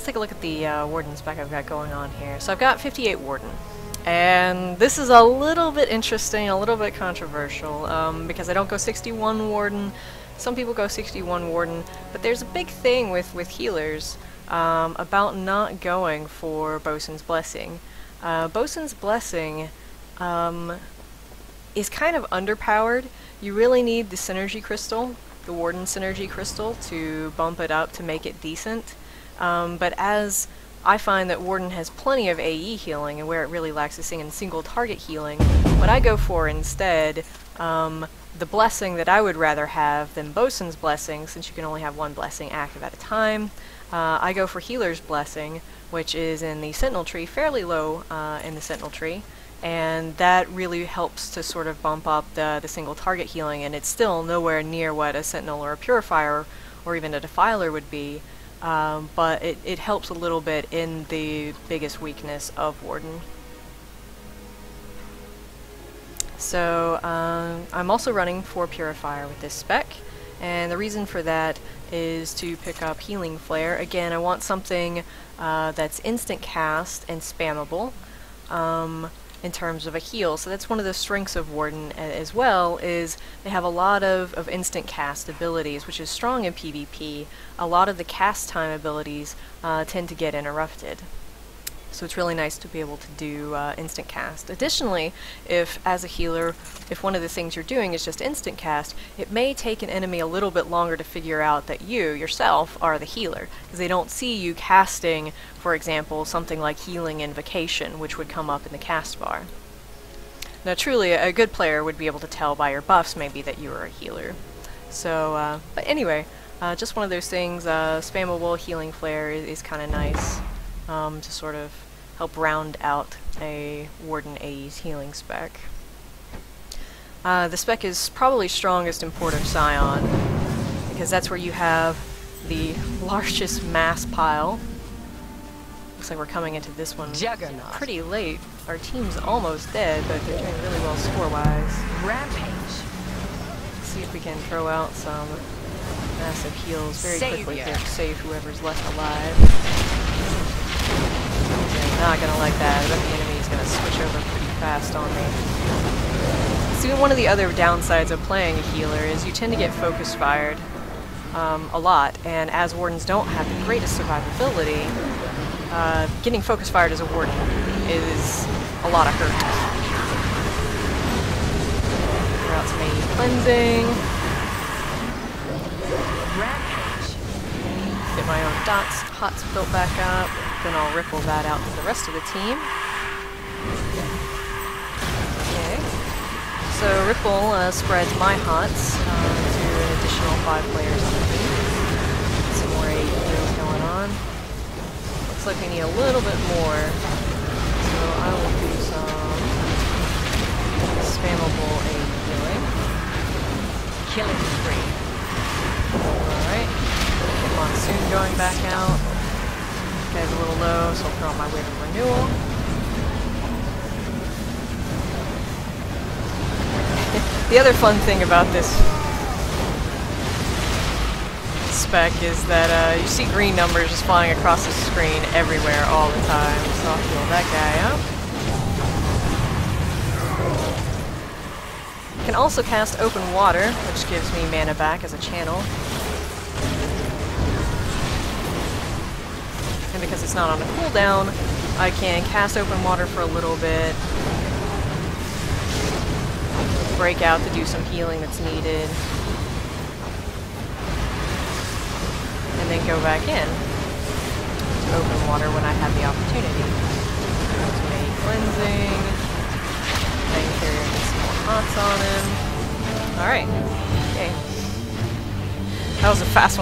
let's take a look at the Warden spec I've got going on here. So I've got 58 Warden. And this is a little bit interesting, a little bit controversial, because I don't go 61 Warden. Some people go 61 Warden, but there's a big thing with healers about not going for Bosun's Blessing. Bosun's Blessing is kind of underpowered. You really need the Synergy Crystal, the Warden Synergy Crystal, to bump it up to make it decent. But as I find that Warden has plenty of AE healing, and where it really lacks is in single target healing, what I go for instead, the blessing that I would rather have than Bosun's Blessing, since you can only have one blessing active at a time, I go for Healer's Blessing, which is in the Sentinel tree, fairly low in the Sentinel tree, and that really helps to sort of bump up the single target healing, and it's still nowhere near what a Sentinel or a Purifier or even a Defiler would be. But it helps a little bit in the biggest weakness of Warden. So I'm also running for Purifier with this spec, and the reason for that is to pick up Healing Flare. Again, I want something that's instant cast and spammable in terms of a heal. So that's one of the strengths of Warden as well, is they have a lot of instant cast abilities, which is strong in PvP. A lot of the cast time abilities tend to get interrupted. So it's really nice to be able to do instant cast. Additionally, if as a healer, if one of the things you're doing is just instant cast, it may take an enemy a little bit longer to figure out that you, yourself, are the healer, because they don't see you casting, for example, something like Healing Invocation, which would come up in the cast bar. Now truly, a good player would be able to tell by your buffs maybe that you are a healer. So, but anyway, just one of those things, spammable Healing Flare is kind of nice. To sort of help round out a Warden AE's healing spec. The spec is probably strongest in Port of Scion, because that's where you have the largest mass pile. Looks like we're coming into this one pretty late. Our team's almost dead, but they're doing really well score-wise. Rampage. Let's see if we can throw out some massive heals very quickly here to save whoever's left alive. Not gonna like that. I bet the enemy is gonna switch over pretty fast on me. So one of the other downsides of playing a healer is you tend to get focus fired a lot, and as Wardens don't have the greatest survivability, getting focus fired as a Warden is a lot of hurt. Throw out some AE cleansing. Get my own hots built back up. Then I'll ripple that out to the rest of the team. Okay. So Ripple spreads my hots to an additional 5 players on the team. Some more AE heals going on. Looks like we need a little bit more. So I will do some spammable AE healing. Killing spree. Alright. Get Monsoon going back out. Guy's a little low, so I'll throw out my Wave of Renewal. The other fun thing about this spec is that you see green numbers just flying across the screen everywhere all the time, so I'll heal that guy up. You can also cast Open Water, which gives me mana back as a channel. And because it's not on a cooldown, I can cast Open Water for a little bit, break out to do some healing that's needed, and then go back in to Open Water when I have the opportunity. Some AE cleansing, then carry some more hots on him. Alright, okay. That was a fast one.